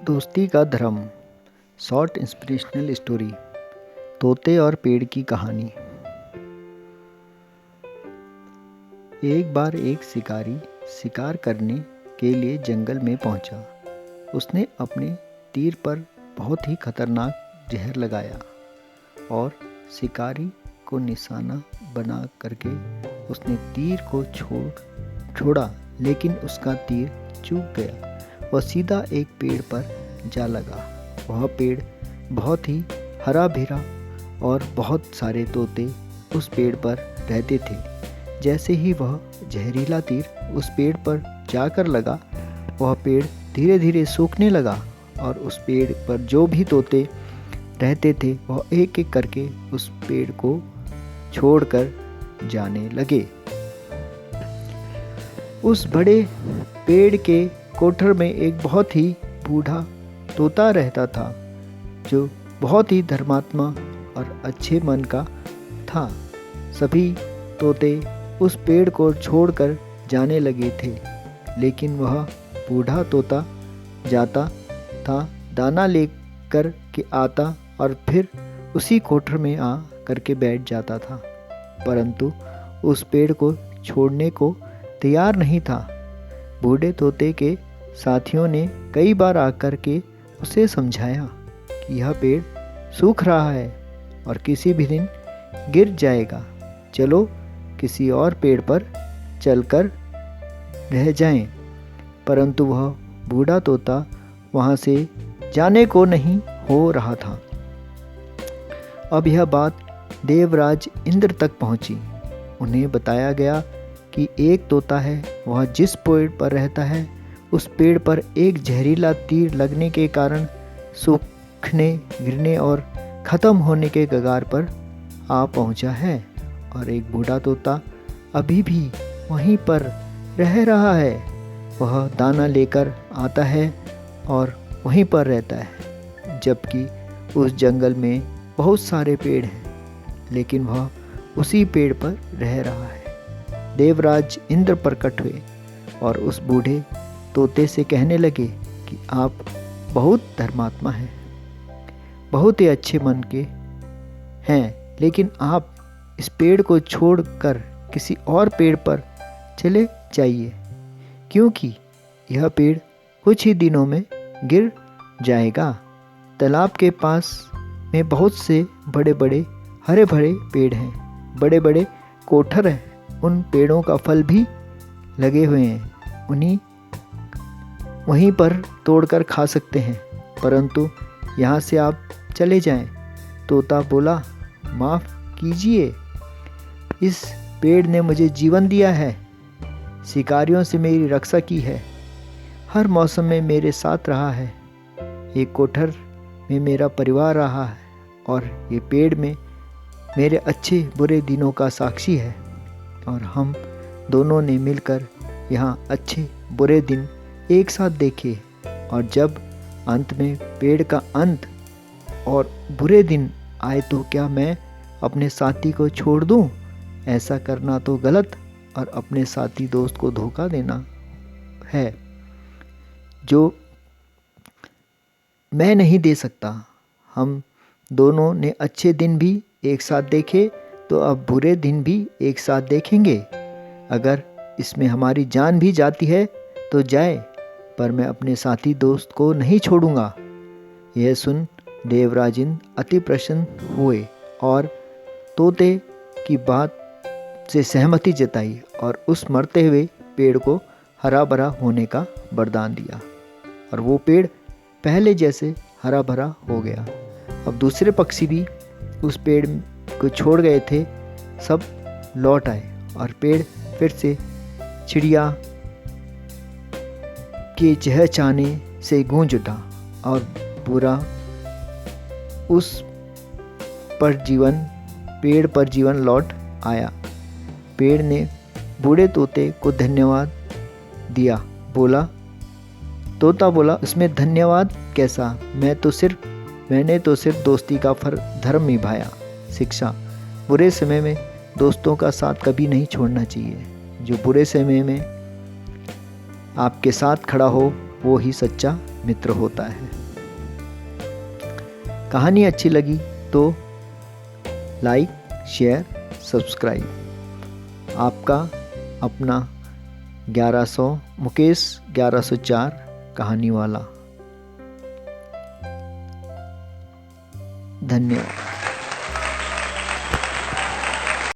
दोस्ती का धर्म। Short inspirational story. तोते और पेड़ की कहानी। एक बार एक शिकारी शिकार करने के लिए जंगल में पहुंचा। उसने अपने तीर पर बहुत ही खतरनाक जहर लगाया और शिकारी को निशाना बना करके उसने तीर को छोड़ा, लेकिन उसका तीर चूक गया। वह सीधा एक पेड़ पर जा लगा। वह पेड़ बहुत ही हरा भरा और बहुत सारे तोते उस पेड़ पर रहते थे। जैसे ही वह जहरीला तीर उस पेड़ पर जाकर लगा, वह पेड़ धीरे धीरे सूखने लगा और उस पेड़ पर जो भी तोते रहते थे वह एक एक करके उस पेड़ को छोड़कर जाने लगे। उस बड़े पेड़ के कोठर में एक बहुत ही बूढ़ा तोता रहता था, जो बहुत ही धर्मात्मा और अच्छे मन का था। सभी तोते उस पेड़ को छोड़कर जाने लगे थे, लेकिन वह बूढ़ा तोता जाता था, दाना लेकर के आता और फिर उसी कोठर में आ करके बैठ जाता था, परंतु उस पेड़ को छोड़ने को तैयार नहीं था। बूढ़े तोते के साथियों ने कई बार आकर के उसे समझाया कि यह पेड़ सूख रहा है और किसी भी दिन गिर जाएगा, चलो किसी और पेड़ पर चलकर रह जाएं। परंतु वह बूढ़ा तोता वहाँ से जाने को नहीं हो रहा था। अब यह बात देवराज इंद्र तक पहुँची। उन्हें बताया गया कि एक तोता है, वह जिस पेड़ पर रहता है उस पेड़ पर एक जहरीला तीर लगने के कारण सूखने, गिरने और ख़त्म होने के कगार पर आ पहुंचा है, और एक बूढ़ा तोता अभी भी वहीं पर रह रहा है। वह दाना लेकर आता है और वहीं पर रहता है, जबकि उस जंगल में बहुत सारे पेड़ हैं, लेकिन वह उसी पेड़ पर रह रहा है। देवराज इंद्र प्रकट हुए और उस बूढ़े तोते से कहने लगे कि आप बहुत धर्मात्मा हैं, बहुत ही अच्छे मन के हैं, लेकिन आप इस पेड़ को छोड़कर किसी और पेड़ पर चले जाइए, क्योंकि यह पेड़ कुछ ही दिनों में गिर जाएगा। तालाब के पास में बहुत से बड़े बड़े हरे भरे पेड़ हैं, बड़े बड़े कोठर हैं, उन पेड़ों का फल भी लगे हुए हैं, वहीं पर तोड़कर खा सकते हैं, परंतु यहाँ से आप चले जाएं। तोता बोला, माफ़ कीजिए, इस पेड़ ने मुझे जीवन दिया है, शिकारियों से मेरी रक्षा की है, हर मौसम में मेरे साथ रहा है, एक कोठर में मेरा परिवार रहा है और ये पेड़ में मेरे अच्छे बुरे दिनों का साक्षी है, और हम दोनों ने मिलकर यहाँ अच्छे बुरे दिन एक साथ देखे, और जब अंत में पेड़ का अंत और बुरे दिन आए तो क्या मैं अपने साथी को छोड़ दूं? ऐसा करना तो गलत और अपने साथी दोस्त को धोखा देना है, जो मैं नहीं दे सकता। हम दोनों ने अच्छे दिन भी एक साथ देखे, तो अब बुरे दिन भी एक साथ देखेंगे। अगर इसमें हमारी जान भी जाती है तो जाए, पर मैं अपने साथी दोस्त को नहीं छोड़ूंगा। यह सुन देवराज इंद्र अति प्रसन्न हुए और तोते की बात से सहमति जताई और उस मरते हुए पेड़ को हरा भरा होने का वरदान दिया, और वो पेड़ पहले जैसे हरा भरा हो गया। अब दूसरे पक्षी भी उस पेड़ को छोड़ गए थे, सब लौट आए और पेड़ फिर से चिड़िया के चहचहाने से गूंज उठा और पूरा उस पेड़ पर जीवन लौट आया। पेड़ ने बूढ़े तोते को धन्यवाद दिया। तोता बोला, इसमें धन्यवाद कैसा, मैंने तो सिर्फ दोस्ती का धर्म निभाया। शिक्षा, बुरे समय में दोस्तों का साथ कभी नहीं छोड़ना चाहिए। जो बुरे समय में आपके साथ खड़ा हो वो ही सच्चा मित्र होता है। कहानी अच्छी लगी तो लाइक, शेयर, सब्सक्राइब। आपका अपना 1100 मुकेश 1104 कहानी वाला। धन्यवाद।